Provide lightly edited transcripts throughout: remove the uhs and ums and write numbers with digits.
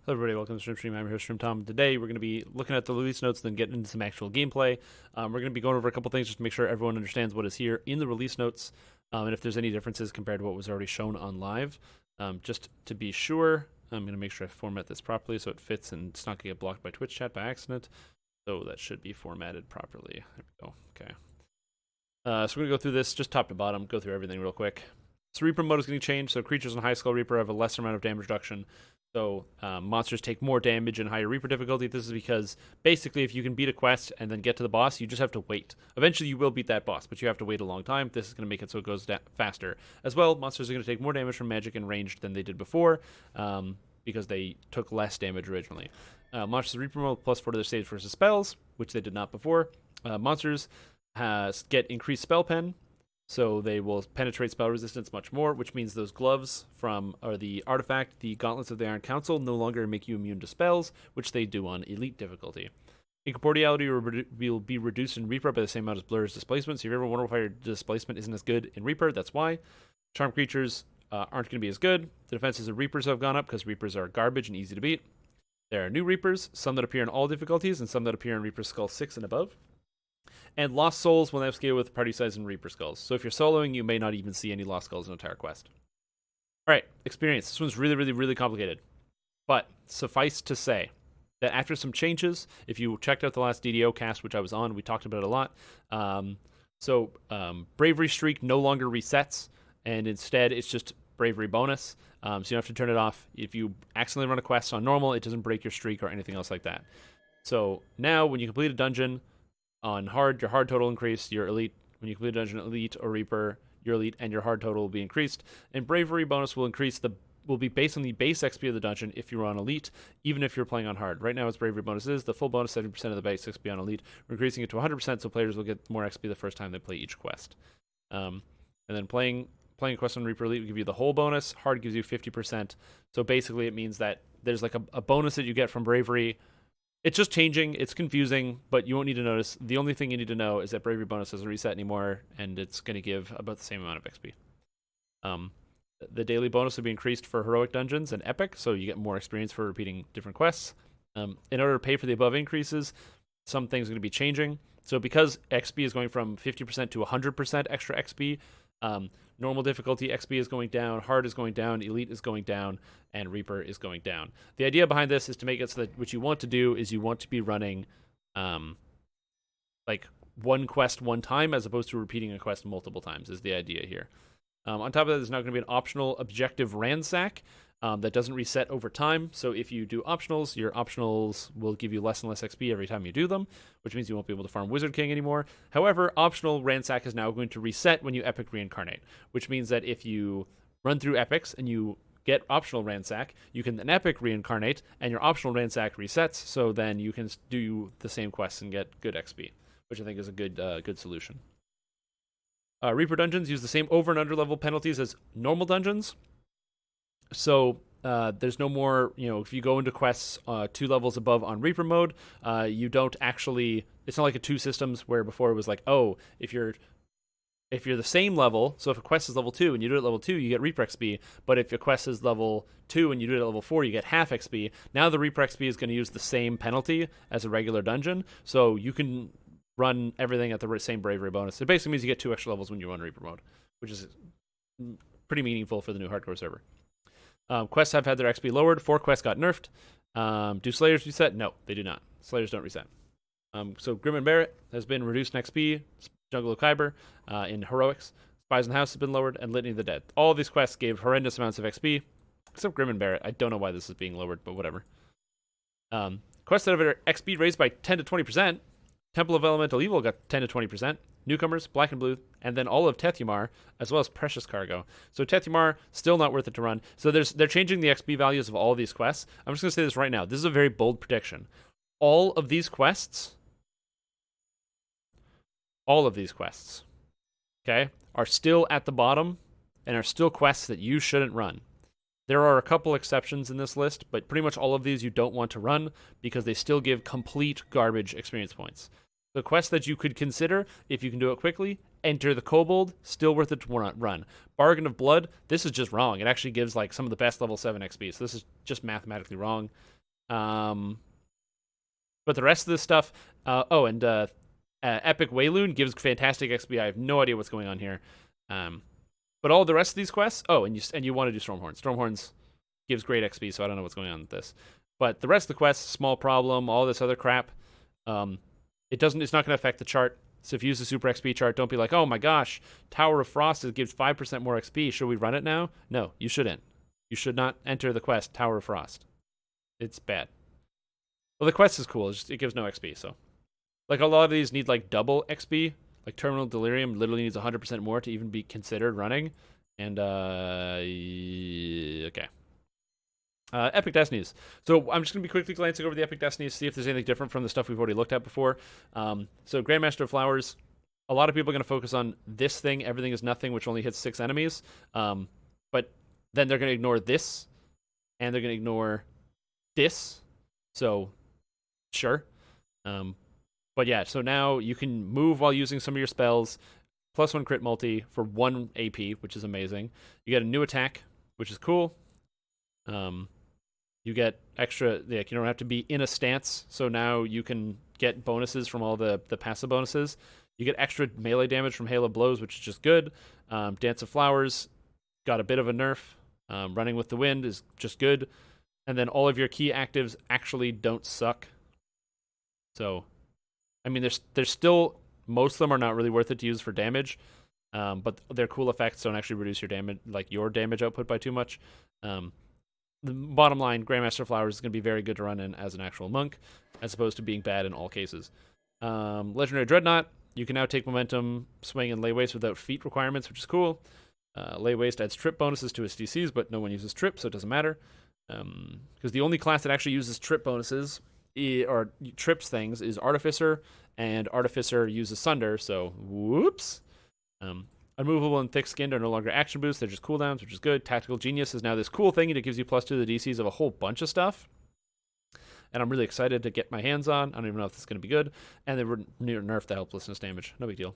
Hello everybody, welcome to Stream. I'm here, Stream Tom. Today we're going to be looking at the release notes, then getting into some actual gameplay. We're going to be going over a couple things just to make sure everyone understands what is here in the release notes, and if there's any differences compared to what was already shown on live. Just to be sure, I'm going to make sure I format this properly so it fits and it's not going to get blocked by Twitch chat by accident. So that should be formatted properly. There we go. Okay. So we're going to go through this just top to bottom, go through everything real quick. So Reaper mode is getting changed, so creatures in High Skull Reaper have a lesser amount of damage reduction. So monsters take more damage in higher Reaper difficulty. This is because basically if you can beat a quest and then get to the boss, you just have to wait. Eventually you will beat that boss, but you have to wait a long time. This is going to make it so it goes faster. As well, monsters are going to take more damage from magic and ranged than they did before because they took less damage originally. Monsters Reaper mode plus 4 to their saves versus spells, which they did not before. Monsters get increased spell pen. So they will penetrate spell resistance much more, which means those gloves or the artifact, the Gauntlets of the Iron Council, no longer make you immune to spells, which they do on elite difficulty. Incorporeality will be reduced in Reaper by the same amount as Blur's displacement. So if you ever wonder why your displacement isn't as good in Reaper, that's why. Charm creatures aren't going to be as good. The defenses of Reapers have gone up because Reapers are garbage and easy to beat. There are new Reapers, some that appear in all difficulties and some that appear in Reaper Skull 6 and above. And Lost Souls will now scale with party size and Reaper Skulls. So if you're soloing, you may not even see any Lost Skulls in an entire quest. Alright, experience. This one's really, really, really complicated. But suffice to say that after some changes, if you checked out the last DDO cast, which I was on, we talked about it a lot. Bravery Streak no longer resets, and instead it's just Bravery bonus. So you don't have to turn it off. If you accidentally run a quest on normal, it doesn't break your streak or anything else like that. So now when you complete a dungeon, on hard, your hard total increased. Your elite, when you complete a dungeon, elite or Reaper, your elite and your hard total will be increased. And bravery bonus will be based on the base XP of the dungeon if you're on elite, even if you're playing on hard. Right now, its bravery bonus is the full bonus 70% of the base XP on elite. We're increasing it to 100%, so players will get more XP the first time they play each quest. And then playing a quest on Reaper Elite will give you the whole bonus. Hard gives you 50%. So basically, it means that there's like a bonus that you get from bravery. It's just changing. It's confusing, but you won't need to notice. The only thing you need to know is that bravery bonus doesn't reset anymore, and it's going to give about the same amount of XP. The daily bonus will be increased for heroic dungeons and epic, so you get more experience for repeating different quests. In order to pay for the above increases, some things are going to be changing. So because XP is going from 50% to 100% extra XP, normal difficulty XP is going down, hard is going down, elite is going down, and Reaper is going down. The idea behind this is to make it so that what you want to do is you want to be running like one quest one time as opposed to repeating a quest multiple times is the idea here. On top of that, there's now going to be an optional objective ransack that doesn't reset over time. So if you do optionals, your optionals will give you less and less XP every time you do them, which means you won't be able to farm Wizard King anymore. However, optional ransack is now going to reset when you epic reincarnate, which means that if you run through epics and you get optional ransack, you can then epic reincarnate and your optional ransack resets, so then you can do the same quests and get good XP, which I think is a good solution. Reaper dungeons use the same over and under level penalties as normal dungeons. So there's no more, if you go into quests 2 levels above on Reaper mode, you don't actually, it's not like a 2 systems where before it was like, oh, if you're the same level, so if a quest is level 2 and you do it at level 2, you get Reaper XP, but if your quest is level 2 and you do it at level 4, you get half XP. Now the Reaper XP is going to use the same penalty as a regular dungeon, so you can run everything at the same bravery bonus. It basically means you get 2 extra levels when you run Reaper mode, which is pretty meaningful for the new hardcore server. Quests have had their XP lowered. 4 quests got nerfed. Do Slayers reset? No, they do not. Slayers don't reset. So Grim and Barret has been reduced in XP. Jungle of Kyber in Heroics. Spies in the House has been lowered. And Litany of the Dead. All of these quests gave horrendous amounts of XP. Except Grim and Barret. I don't know why this is being lowered, but whatever. Quests that have their XP raised by 10 to 20%. Temple of Elemental Evil got 10 to 20%. Newcomers, Black and Blue, and then all of Tethumar, as well as Precious Cargo. So Tethumar, still not worth it to run. So they're changing the XP values of all of these quests. I'm just going to say this right now. This is a very bold prediction. All of these quests, okay, are still at the bottom and are still quests that you shouldn't run. There are a couple exceptions in this list, but pretty much all of these you don't want to run because they still give complete garbage experience points. The quest that you could consider, if you can do it quickly, Enter the Kobold, still worth it to run. Bargain of Blood, this is just wrong. It actually gives like some of the best level 7 XP, so this is just mathematically wrong. But the rest of this stuff, Epic Wayloon gives fantastic XP. I have no idea what's going on here. But all the rest of these quests, and you want to do Stormhorns. Stormhorns gives great XP, so I don't know what's going on with this. But the rest of the quests, small problem, all this other crap, it's not going to affect the chart. So if you use the Super XP chart, don't be like, oh my gosh, Tower of Frost gives 5% more XP. Should we run it now? No, you shouldn't. You should not enter the quest Tower of Frost. It's bad. Well, the quest is cool. It gives no XP, so. Like, a lot of these need, like, double XP. Like, Terminal Delirium literally needs 100% more to even be considered running. And, okay. Epic Destinies. So I'm just going to be quickly glancing over the Epic Destinies, see if there's anything different from the stuff we've already looked at before. So Grandmaster of Flowers, a lot of people are going to focus on this thing, Everything is Nothing, which only hits 6 enemies. But then they're going to ignore this, and they're going to ignore this. So, sure. But yeah, so now you can move while using some of your spells, +1 crit multi for 1 AP, which is amazing. You get a new attack, which is cool. You get extra, like, you don't have to be in a stance, so now you can get bonuses from all the passive bonuses. You get extra melee damage from Hail of Blows, which is just good. Dance of Flowers got a bit of a nerf. Running with the Wind is just good. And then all of your key actives actually don't suck. So, I mean, there's still, most of them are not really worth it to use for damage, but their cool effects don't actually reduce your damage output by too much. The bottom line, Grandmaster Flowers is going to be very good to run in as an actual monk, as opposed to being bad in all cases. Legendary Dreadknot, you can now take momentum, swing, and lay waste without feat requirements, which is cool. Lay waste adds trip bonuses to its DCs, but no one uses trip, so it doesn't matter. Because the only class that actually uses trip bonuses or trips things is Artificer, and Artificer uses Sunder, so whoops. Unmovable and Thick-Skinned are no longer action boosts, they're just cooldowns, which is good. Tactical Genius is now this cool thing that gives you +2 to the DCs of a whole bunch of stuff. And I'm really excited to get my hands on. I don't even know if this is going to be good. And they nerfed the helplessness damage. No big deal.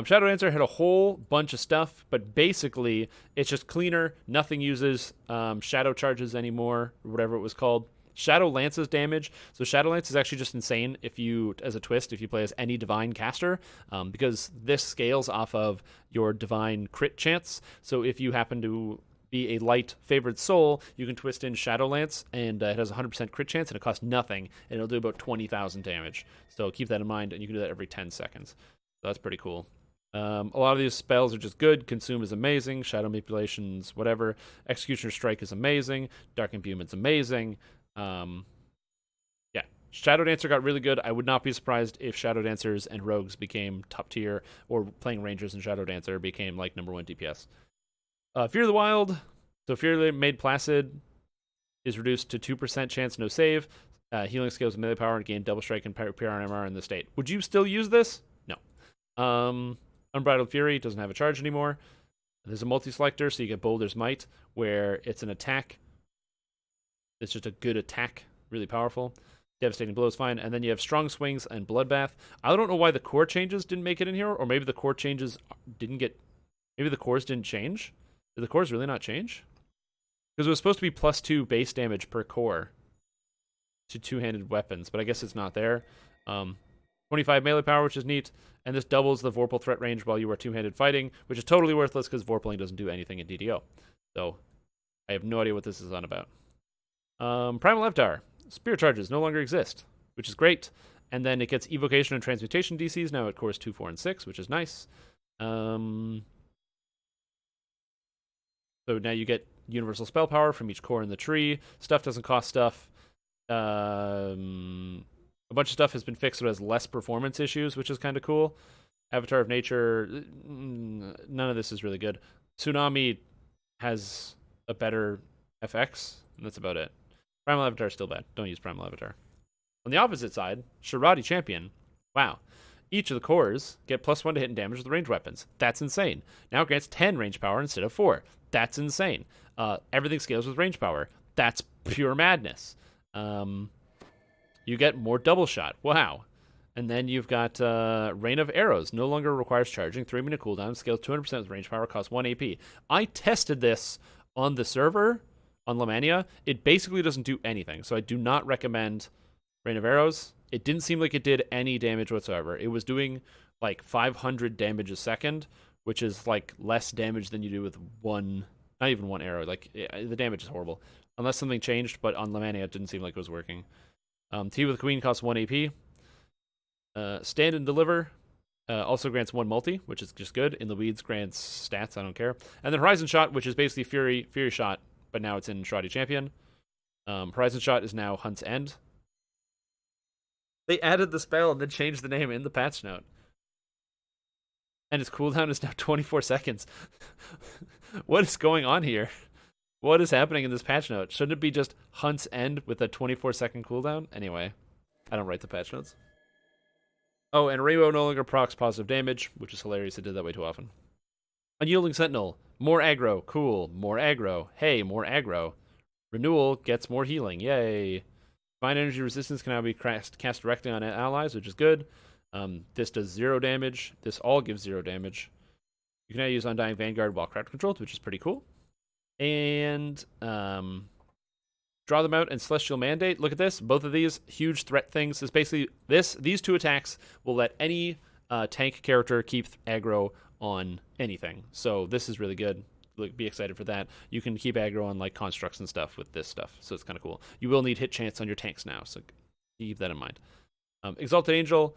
Shadow Dancer had a whole bunch of stuff, but basically it's just cleaner. Nothing uses shadow charges anymore, or whatever it was called. Shadow Lance's damage. So Shadow Lance is actually just insane if you play as any divine caster, because this scales off of your divine crit chance. So if you happen to be a light favored soul, you can twist in Shadow Lance, and it has 100% crit chance, and it costs nothing, and it'll do about 20,000 damage. So keep that in mind, and you can do that every 10 seconds. So that's pretty cool. A lot of these spells are just good. Consume is amazing. Shadow Manipulations, whatever. Executioner Strike is amazing. Dark Imbuement's amazing. Yeah, Shadow Dancer got really good. I would not be surprised if Shadow Dancers and Rogues became top tier, or playing Rangers and Shadow Dancer became like #1 DPS. Fear of the Wild. So Fear Made Placid is reduced to 2% chance, no save. Healing skills and melee power, and gain double strike and PR and MR in the state. Would you still use this? No. Unbridled Fury doesn't have a charge anymore. There's a multi-selector, so you get Boulder's Might, where it's an attack. It's just a good attack, really powerful. Devastating Blow is fine. And then you have Strong Swings and Bloodbath. I don't know why the core changes didn't make it in here, or maybe the core changes maybe the cores didn't change. Did the cores really not change? Because it was supposed to be +2 base damage per core to two-handed weapons, but I guess it's not there. 25 melee power, which is neat, and this doubles the Vorpal threat range while you are two-handed fighting, which is totally worthless because Vorpaling doesn't do anything in DDO. So I have no idea what this is on about. Primal Evtar. Spirit charges no longer exist, which is great. And then it gets Evocation and Transmutation DCs now at cores 2, 4, and 6, which is nice. So now you get universal spell power from each core in the tree. Stuff doesn't cost stuff. A bunch of stuff has been fixed so it has less performance issues, which is kind of cool. Avatar of Nature, none of this is really good. Tsunami has a better FX, and that's about it. Primal Avatar is still bad. Don't use Primal Avatar. On the opposite side, Shirati Champion. Wow. Each of the cores get +1 to hit and damage with ranged weapons. That's insane. Now it grants 10 range power instead of 4. That's insane. Everything scales with range power. That's pure madness. You get more double shot. Wow. And then you've got Rain of Arrows. No longer requires charging. 3-minute cooldown. Scales 200% with range power. Costs 1 AP. I tested this on the server on Lamania. It basically doesn't do anything. So I do not recommend Rain of Arrows. It didn't seem like it did any damage whatsoever. It was doing like 500 damage a second, which is like less damage than you do with one, not even one arrow. Like the damage is horrible. Unless something changed, but on Lamania it didn't seem like it was working. Tea with Queen costs 1 AP. Stand and Deliver also grants 1 multi, which is just good. In the Weeds grants stats, I don't care. And then Horizon Shot, which is basically Fury Shot, but now it's in Shoddy Champion. Horizon Shot is now Hunt's End. They added the spell and then changed the name in the patch note. And its cooldown is now 24 seconds. What is going on here? What is happening in this patch note? Shouldn't it be just Hunt's End with a 24-second cooldown? Anyway, I don't write the patch notes. Oh, and Rainbow no longer procs positive damage, which is hilarious. It did that way too often. Unyielding Sentinel. More aggro. Cool. More aggro. Hey, more aggro. Renewal gets more healing. Yay. Divine Energy Resistance can now be cast directly on allies, which is good. This does 0 damage. This all gives 0 damage. You can now use Undying Vanguard while crowd controlled, which is pretty cool. And draw them out and Celestial Mandate. Look at this. Both of these huge threat things. Is basically these 2 attacks will let any tank character keep aggro on anything. So this is really good. Be excited for that. You can keep aggro on like constructs and stuff with this stuff. So it's kind of cool. You will need hit chance on your tanks now. So keep that in mind. Exalted Angel.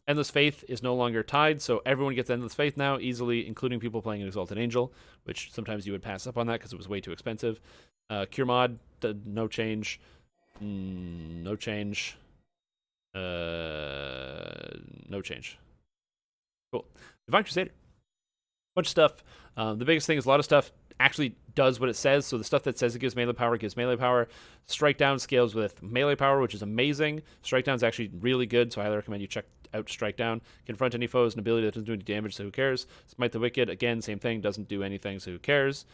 Endless Faith is no longer tied, so everyone gets Endless Faith now, easily, including people playing an Exalted Angel, which sometimes you would pass up on that because it was way too expensive. Cure Mod, no change. No change. No change. Cool. Divine Crusader. Bunch of stuff. The biggest thing is a lot of stuff actually does what it says. So the stuff that says it gives melee power. Strike down scales with melee power, which is amazing. Strike down is actually really good, so I highly recommend you check out Strike Down. Confront any foes, an ability that doesn't do any damage, so who cares? Smite the Wicked, again, same thing, doesn't do anything, so who cares?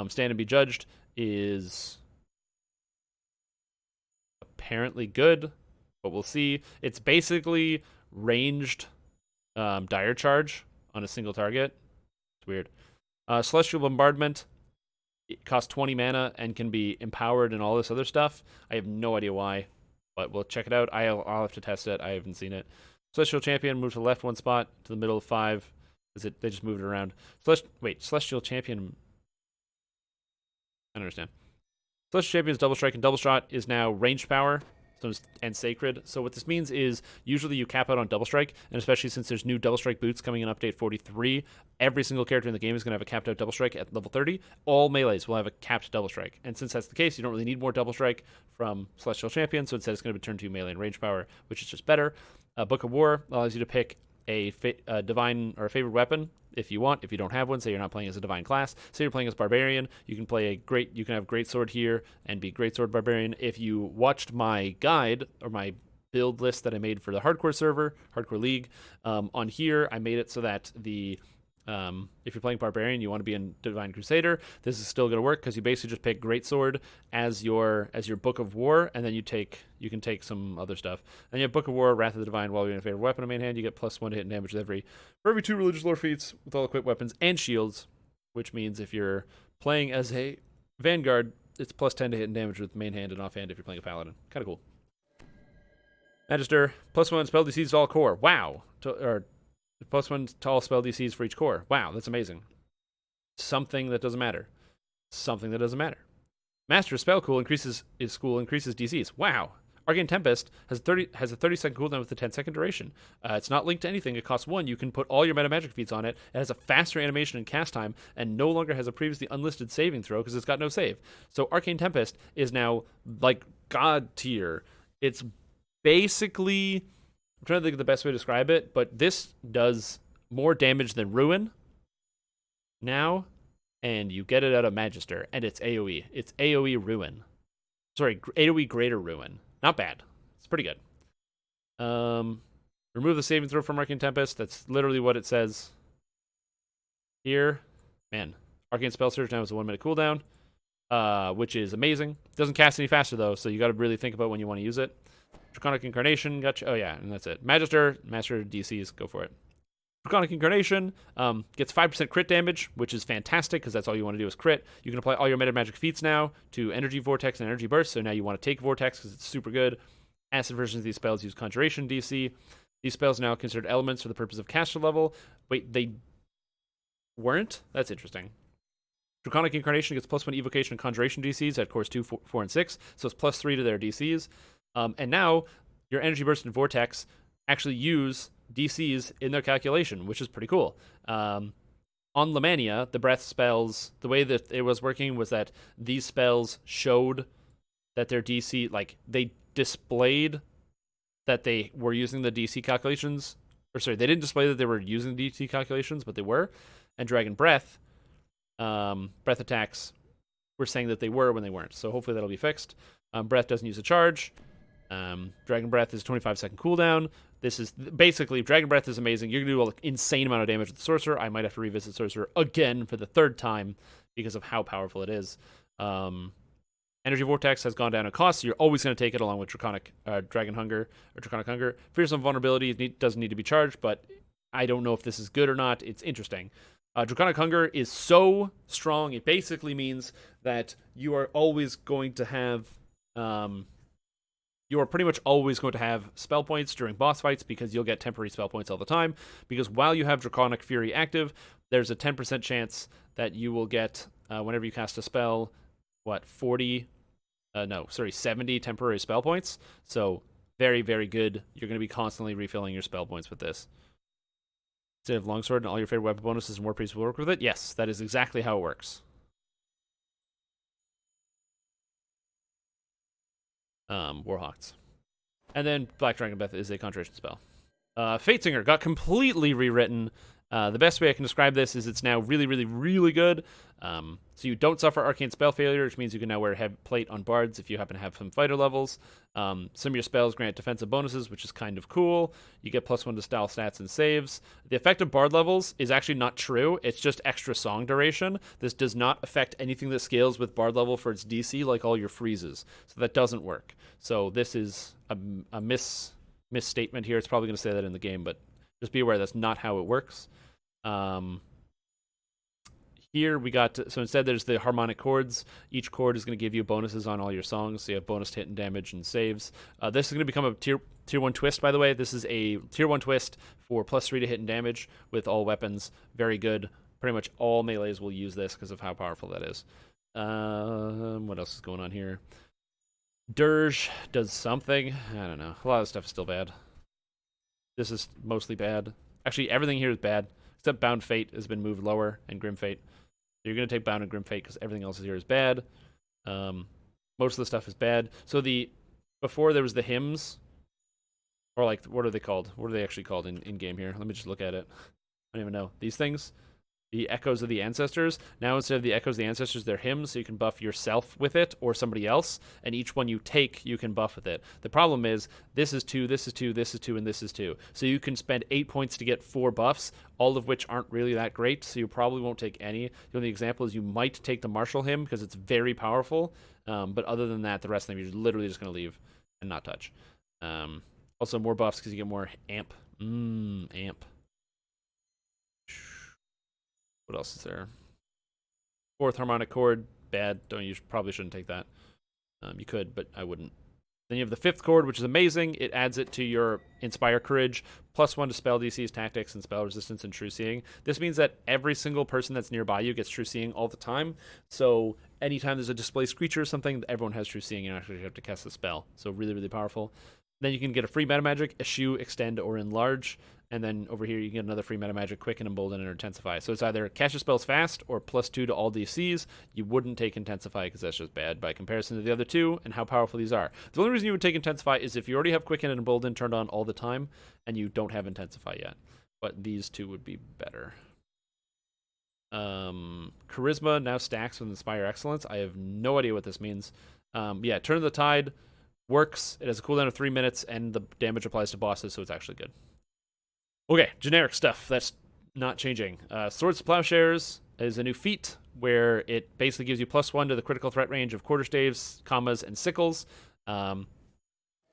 Stand and Be Judged is apparently good, but we'll see. It's basically ranged dire charge on a single target. It's weird. Celestial Bombardment, it costs 20 mana and can be empowered and all this other stuff. I have no idea why, but we'll check it out. I'll have to test it. I haven't seen it. Celestial Champion moved to the left 1 spot, to the middle 5. They just moved it around. Celestial Champion. I don't understand. Celestial Champion's Double Strike and Double Shot is now ranged power and sacred. So what this means is usually you cap out on Double Strike, and especially since there's new Double Strike boots coming in update 43, every single character in the game is going to have a capped out Double Strike at level 30. All melees will have a capped Double Strike. And since that's the case, you don't really need more Double Strike from Celestial Champion, so instead it's going to be turned to melee and range power, which is just better. Book of War allows you to pick a divine or a favorite weapon if you want. If you don't have one, say you're not playing as a divine class, say you're playing as barbarian, you can have greatsword here and be greatsword barbarian. If you watched my guide or my build list that I made for the hardcore server, hardcore league, on here I made it so that if you're playing barbarian, you want to be in Divine Crusader, this is still going to work because you basically just pick greatsword as your Book of War, and then you can take some other stuff. And you have Book of War, Wrath of the Divine. While you're in a favorite weapon on main hand, you get +1 to hit and damage for every 2 religious lore feats with all equipped weapons and shields, which means if you're playing as a Vanguard, it's +10 to hit and damage with main hand and offhand if you're playing a Paladin. Kind of cool. Magister, +1 spell DCs to all core. Wow. +1 to all spell DCs for each core. Wow, that's amazing. Something that doesn't matter. Master Spell Cool increases DCs. Wow. Arcane Tempest has a 30-second cooldown with a 10-second duration. It's not linked to anything. It costs 1. You can put all your meta magic feats on it. It has a faster animation and cast time, and no longer has a previously unlisted saving throw because it's got no save. So Arcane Tempest is now like god tier. It's basically, I'm trying to think of the best way to describe it, but this does more damage than Ruin now, and you get it out of Magister, and it's AoE. It's AoE Ruin. Sorry, AoE Greater Ruin. Not bad. It's pretty good. Remove the saving throw from Arcane Tempest. That's literally what it says here. Man, Arcane Spell Surge now has a 1-minute cooldown, which is amazing. It doesn't cast any faster, though, so you got to really think about when you want to use it. Draconic Incarnation, gotcha. Oh yeah, and that's it. Magister, Master DCs, go for it. Draconic Incarnation gets 5% crit damage, which is fantastic because that's all you want to do is crit. You can apply all your meta magic feats now to Energy Vortex and Energy Burst, so now you want to take Vortex because it's super good. Acid versions of these spells use Conjuration DC. These spells are now considered elements for the purpose of caster level. Wait, they weren't? That's interesting. Draconic Incarnation gets +1 Evocation and Conjuration DCs at cores 2, 4, and 6, so it's +3 to their DCs. And now your Energy Burst and Vortex actually use DCs in their calculation, which is pretty cool. On Lemania, the breath spells, the way that it was working was that these spells showed that their DC, like, they displayed that they were using the DC calculations, or sorry, they didn't display that they were using the DC calculations, but they were. And Dragon Breath, breath attacks were saying that they were when they weren't, so hopefully that'll be fixed. Breath doesn't use a charge. Dragon Breath is a 25-second cooldown. This is basically, Dragon Breath is amazing. You're going to do an insane amount of damage with the Sorcerer. I might have to revisit Sorcerer again for the 3rd time because of how powerful it is. Energy Vortex has gone down in cost, so you're always going to take it along with Dragon Hunger, or Draconic Hunger. Fearsome Vulnerability doesn't need to be charged, but I don't know if this is good or not. It's interesting. Draconic Hunger is so strong, it basically means that you are always going to have... you are pretty much always going to have spell points during boss fights because you'll get temporary spell points all the time. Because while you have Draconic Fury active, there's a 10% chance that you will get, whenever you cast a spell, 70 temporary spell points. So very, very good. You're going to be constantly refilling your spell points with this. Instead of Longsword and all your favorite weapon bonuses and War Priest will work with it? Yes, that is exactly how it works. Warhawks. And then Black Dragon Breath is a concentration spell. Fatesinger got completely rewritten. The best way I can describe this is it's now really, really, really good. So you don't suffer arcane spell failure, which means you can now wear heavy plate on bards if you happen to have some fighter levels. Some of your spells grant defensive bonuses, which is kind of cool. You get +1 to style stats and saves. The effect of bard levels is actually not true. It's just extra song duration. This does not affect anything that scales with bard level for its DC, like all your freezes. So that doesn't work. So this is a misstatement here. It's probably going to say that in the game, but just be aware that's not how it works. Here we got, so instead there's the Harmonic Chords. Each chord is going to give you bonuses on all your songs, so you have bonus hit and damage and saves. This is going to become a tier 1 twist, by the way. This is a tier 1 twist for +3 to hit and damage with all weapons. Very good. Pretty much all melees will use this because of how powerful that is. What else is going on here? Dirge does something. I don't know. A lot of stuff is still bad. This is mostly bad. Actually, everything here is bad, except Bound Fate has been moved lower, and Grim Fate. So you're going to take Bound and Grim Fate because everything else here is bad. Most of the stuff is bad. So before there was the hymns, or like, what are they called? What are they actually called in game here? Let me just look at it. I don't even know. These things? The Echoes of the Ancestors. Now instead of the Echoes of the Ancestors, they're hymns, so you can buff yourself with it or somebody else, and each one you take, you can buff with it. The problem is, this is 2, this is 2, this is 2, and this is 2. So you can spend 8 points to get 4 buffs, all of which aren't really that great, so you probably won't take any. The only example is you might take the Martial Hymn, because it's very powerful, but other than that, the rest of them you're literally just going to leave and not touch. Also, more buffs because you get more amp. Amp. What else is there? 4th Harmonic Chord, bad. You probably shouldn't take that. You could, but I wouldn't. Then you have the 5th chord, which is amazing. It adds it to your Inspire Courage, +1 to spell DCs, tactics, and spell resistance and True Seeing. This means that every single person that's nearby you gets True Seeing all the time. So anytime there's a displaced creature or something, everyone has True Seeing and actually have to cast the spell. So really, really powerful. Then you can get a free meta magic, Eschew, Extend, or Enlarge. And then over here, you can get another free meta magic, Quicken, Embolden, and Intensify. So it's either cast your spells fast or +2 to all DCs. You wouldn't take Intensify because that's just bad by comparison to the other two and how powerful these are. The only reason you would take Intensify is if you already have Quicken and Embolden turned on all the time and you don't have Intensify yet. But these two would be better. Charisma now stacks with Inspire Excellence. I have no idea what this means. Yeah, Turn of the Tide works. It has a cooldown of 3 minutes and the damage applies to bosses, so it's actually good. Okay, generic stuff that's not changing. Swords to Plowshares is a new feat where it basically gives you +1 to the critical threat range of quarterstaves, commas, and sickles.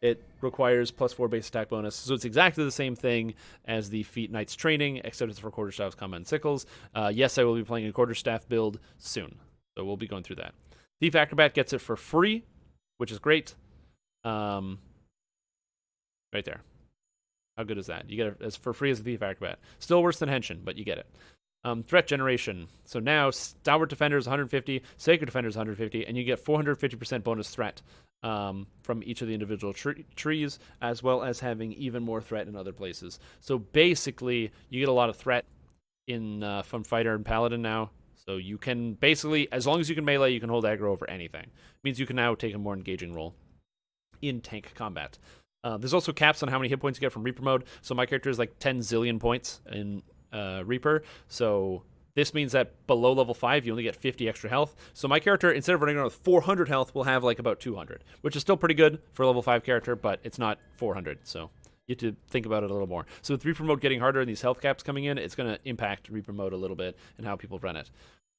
It requires +4 base attack bonus, so it's exactly the same thing as the Feat Knight's Training, except it's for quarterstaffs, combat, and sickles. Yes, I will be playing a quarterstaff build soon, so we'll be going through that. Thief Acrobat gets it for free, which is great. Right there. How good is that? You get it as for free as a Thief Acrobat. Still worse than Henshin, but you get it. Threat generation. So now Stalwart Defender is 150, Sacred Defender is 150, and you get 450% bonus threat from each of the individual trees, as well as having even more threat in other places. So basically, you get a lot of threat in from Fighter and Paladin now. So you can basically, as long as you can melee, you can hold aggro over anything. It means you can now take a more engaging role in tank combat. There's also caps on how many hit points you get from Reaper mode. So my character is like 10 zillion points in Reaper. So this means that below level 5, you only get 50 extra health. So my character, instead of running around with 400 health, will have like about 200, which is still pretty good for a level 5 character, but it's not 400. So you have to think about it a little more. So with Reaper mode getting harder and these health caps coming in, it's going to impact Reaper mode a little bit and how people run it.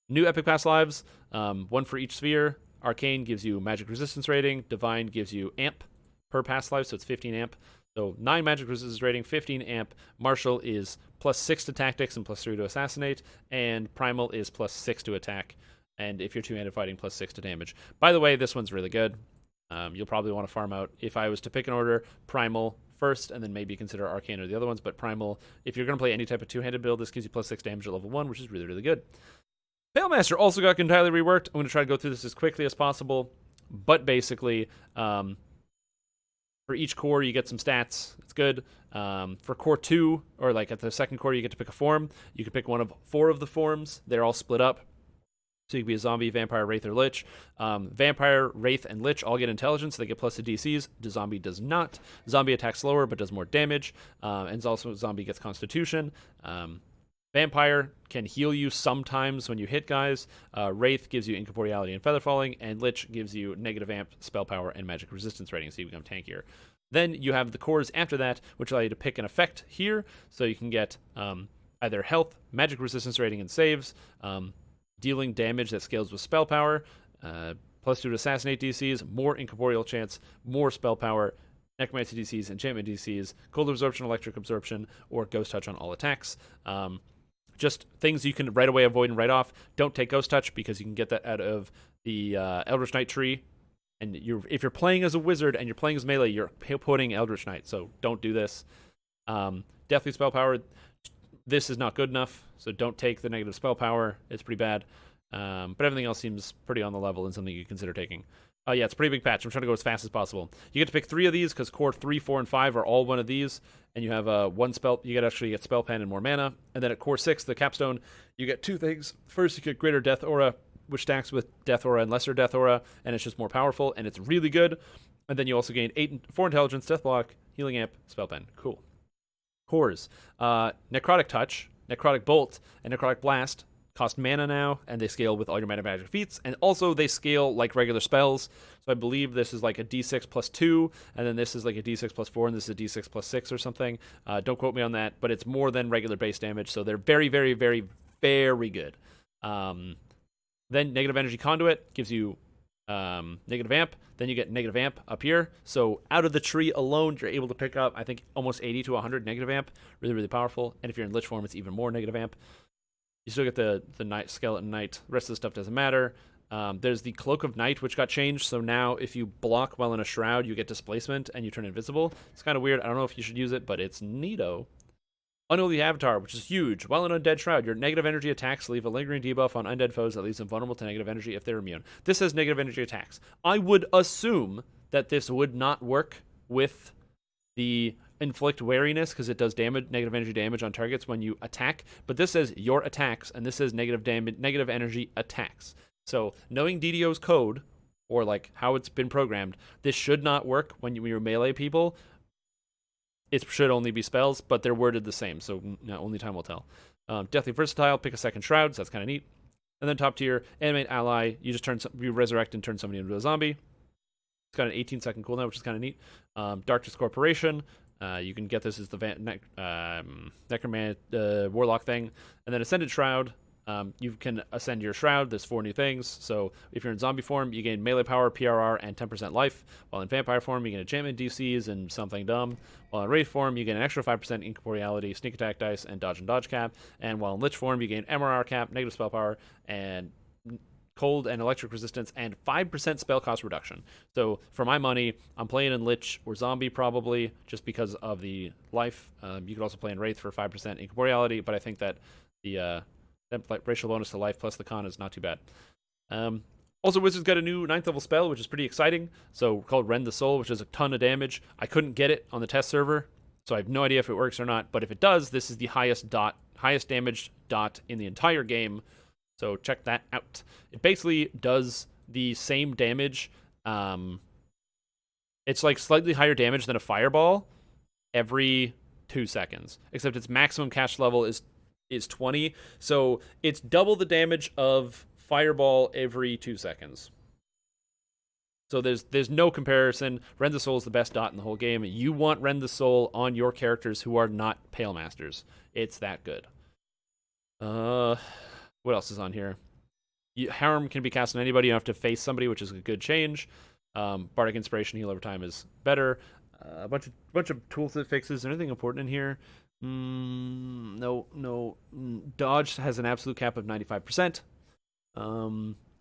New Epic Pass Lives, one for each sphere. Arcane gives you magic resistance rating. Divine gives you amp per pass life, so it's 15 amp. So 9 magic resistance rating, 15 amp. Martial is +6 to tactics and +3 to assassinate. And Primal is +6 to attack. And if you're two-handed fighting, +6 to damage. By the way, this one's really good. You'll probably want to farm out. If I was to pick an order, Primal first, and then maybe consider Arcane or the other ones. But Primal, if you're going to play any type of two-handed build, this gives you +6 damage at level 1, which is really, really good. Palemaster also got entirely reworked. I'm going to try to go through this as quickly as possible. But basically, for each core, you get some stats. It's good. For core 2, or like at the second core, you get to pick a form. You can pick one of 4 of the forms. They're all split up. So you can be a zombie, vampire, wraith, or lich. Vampire, wraith, and lich all get intelligence. So they get plus to DCs. The zombie does not. Zombie attacks slower but does more damage. And also zombie gets constitution. Vampire can heal you sometimes when you hit guys. Wraith gives you incorporeality and feather falling, and Lich gives you negative amp, spell power, and magic resistance rating, so you become tankier. Then you have the cores after that, which allow you to pick an effect here, so you can get either health, magic resistance rating, and saves, dealing damage that scales with spell power, +2 to assassinate DCs, more incorporeal chance, more spell power, necromancy DCs, enchantment DCs, cold absorption, electric absorption, or ghost touch on all attacks. Just things you can right away avoid and write off. Don't take Ghost Touch because you can get that out of the Eldritch Knight tree. And if you're playing as a wizard and you're playing as melee, you're putting Eldritch Knight. So don't do this. Deathly Spell Power. This is not good enough, so don't take the negative spell power. It's pretty bad. But everything else seems pretty on the level and something you consider taking. Yeah, it's a pretty big patch. I'm trying to go as fast as possible. You get to pick 3 of these because core 3, 4, and 5 are all one of these. And you have one spell. You actually get Spell Pen and more mana. And then at core 6, the capstone, you get 2 things. First, you get Greater Death Aura, which stacks with Death Aura and Lesser Death Aura, and it's just more powerful, and it's really good. And then you also gain 4 intelligence, Death Block, Healing Amp, Spell Pen. Cool. Cores. Necrotic Touch, Necrotic Bolt, and Necrotic Blast cost mana now, and they scale with all your mana magic feats, and also they scale like regular spells. So I believe this is like a d6 +2, and then this is like a d6 +4, and this is a d6 +6 or something. Don't quote me on that, but it's more than regular base damage, so they're very, very, very, very good. Then Negative Energy Conduit gives you negative amp. Then you get negative amp up here. So out of the tree alone, you're able to pick up, I think, almost 80 to 100 negative amp. Really, really powerful. And if you're in Lich form, it's even more negative amp. You still get the Knight, Skeleton Knight. The rest of the stuff doesn't matter. There's the Cloak of Night, which got changed. So now if you block while in a shroud, you get displacement and you turn invisible. It's kind of weird. I don't know if you should use it, but it's neato. Unholy Avatar, which is huge. While in Undead Shroud, your negative energy attacks leave a lingering debuff on undead foes that leaves them vulnerable to negative energy if they're immune. This has negative energy attacks. I would assume that this would not work with the inflict wariness because it does damage, negative energy damage on targets when you attack. But this says your attacks, and this says negative damage, negative energy attacks. So knowing DDO's code, or like how it's been programmed, this should not work when you're melee people. It should only be spells, but they're worded the same, so only time will tell. Deathly Versatile, pick a second shroud, so that's kind of neat. And then top tier, Animate Ally, you just you resurrect and turn somebody into a zombie. It's got an 18-second cooldown, which is kind of neat. Darkness Corporation, you can get this as the Necromant Warlock thing. And then Ascended Shroud, You can ascend your shroud. There's 4 new things. So if you're in zombie form, you gain melee power, PRR, and 10% life. While in vampire form, you gain enchantment DCs and something dumb. While in wraith form, you gain an extra 5% incorporeality, sneak attack dice, and dodge cap. And while in lich form, you gain MRR cap, negative spell power, and cold and electric resistance, and 5% spell cost reduction. So for my money, I'm playing in lich or zombie probably, just because of the life. You could also play in wraith for 5% incorporeality, but I think that the racial bonus to life plus the con is not too bad. Also, Wizards got a new 9th level spell, which is pretty exciting. So called Rend the Soul, which does a ton of damage. I couldn't get it on the test server, so I have no idea if it works or not. But if it does, this is the highest damage dot in the entire game. So check that out. It basically does the same damage. It's like slightly higher damage than a fireball every 2 seconds, except its maximum cast level is 20. So it's double the damage of fireball every 2 seconds. So there's no comparison. Rend the Soul is the best dot in the whole game. You want Rend the Soul on your characters who are not Pale Masters. It's that good. What else is on here? Harm can be cast on anybody. You don't have to face somebody, which is a good change. Bardic Inspiration heal over time is better. A bunch of tooltip fixes. Anything important in here? No. Dodge has an absolute cap of 95%.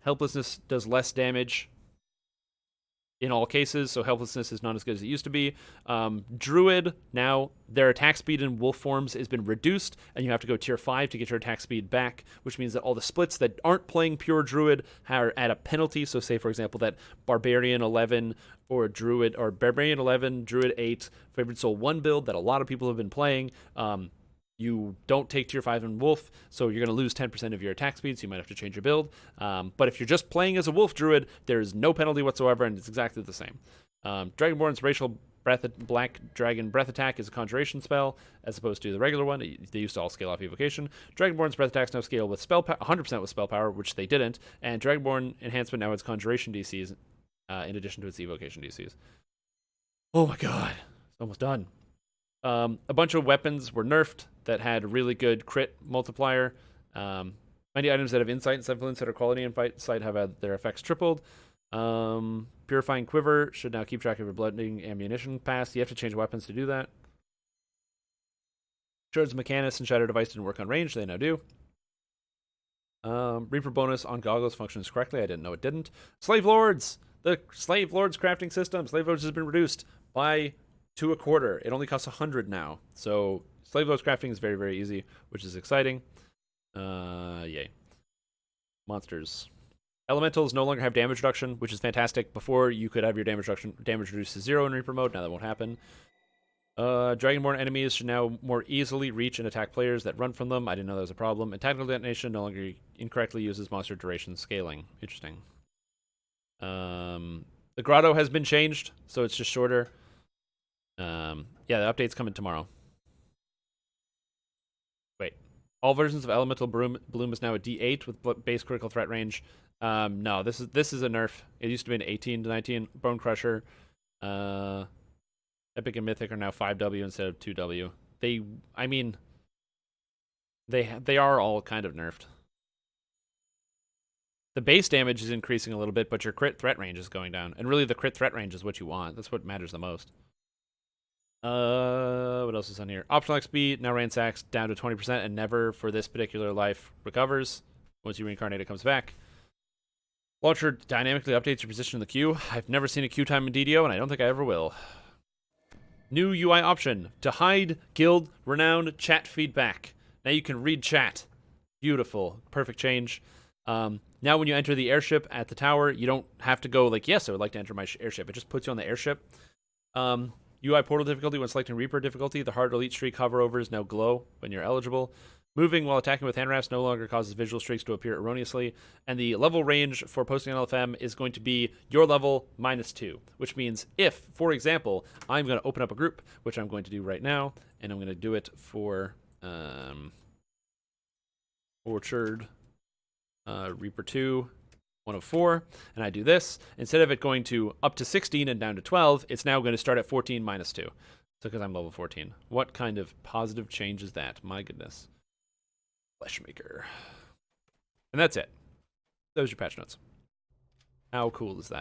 Helplessness does less damage in all cases, so helplessness is not as good as it used to be. Druid, now their attack speed in wolf forms has been reduced, and you have to go tier 5 to get your attack speed back, which means that all the splits that aren't playing pure Druid are at a penalty. So say, for example, that Barbarian 11 or Druid, or Barbarian 11, Druid 8, Favored Soul 1 build that a lot of people have been playing. You don't take tier 5 in wolf, so you're going to lose 10% of your attack speed, so you might have to change your build. But if you're just playing as a wolf druid, there's no penalty whatsoever, and it's exactly the same. Dragonborn's Racial Black Dragon Breath Attack is a conjuration spell, as opposed to the regular one. They used to all scale off evocation. Dragonborn's Breath Attacks now scale with 100% with spell power, which they didn't, and Dragonborn Enhancement now has conjuration DCs in addition to its evocation DCs. Oh my god, it's almost done. A bunch of weapons were nerfed that had really good crit multiplier. Many items that have insight and semblance that are quality insight have had their effects tripled. Purifying Quiver should now keep track of your blooding ammunition pass. You have to change weapons to do that. Shards of Mechanus and Shadow Device didn't work on range. They now do. Reaper bonus on goggles functions correctly. I didn't know it didn't. Slave Lords! The Slave Lords crafting system. Slave Lords has been reduced by 2 a quarter. It only costs 100 now. So Slave Lords crafting is very, very easy, which is exciting. Yay. Monsters. Elementals no longer have damage reduction, which is fantastic. Before, you could have your damage reduced to 0 in Reaper mode. Now that won't happen. Dragonborn enemies should now more easily reach and attack players that run from them. I didn't know that was a problem. And Tactical Detonation no longer incorrectly uses monster duration scaling. Interesting. The Grotto has been changed, so it's just shorter. Yeah, the update's coming tomorrow. Wait. All versions of Elemental Bloom is now a D8 with base critical threat range. No, this is a nerf. It used to be an 18 to 19. Bone Crusher. Epic and Mythic are now 5W instead of 2W. They are all kind of nerfed. The base damage is increasing a little bit, but your crit threat range is going down. And really, the crit threat range is what you want. That's what matters the most. What else is on here? Optional XP now ransacks down to 20% and never for this particular life recovers. Once you reincarnate, it comes back. Launcher dynamically updates your position in the queue. I've never seen a queue time in DDO, and I don't think I ever will. New UI option to hide guild renowned chat feedback. Now you can read chat. Beautiful. Perfect change. Now when you enter the airship at the tower, you don't have to go like, yes, I would like to enter my airship. It just puts you on the airship. UI portal difficulty when selecting Reaper difficulty. The hard elite streak hoverovers now glow when you're eligible. Moving while attacking with hand wraps no longer causes visual streaks to appear erroneously. And the level range for posting on LFM is going to be your level -2. Which means if, for example, I'm going to open up a group, which I'm going to do right now, and I'm going to do it for Orchard Reaper 2 104, and I do this, instead of it going to up to 16 and down to 12, it's now going to start at 14 -2. So because I'm level 14. What kind of positive change is that? My goodness. Fleshmaker. And that's it. Those are your patch notes. How cool is that?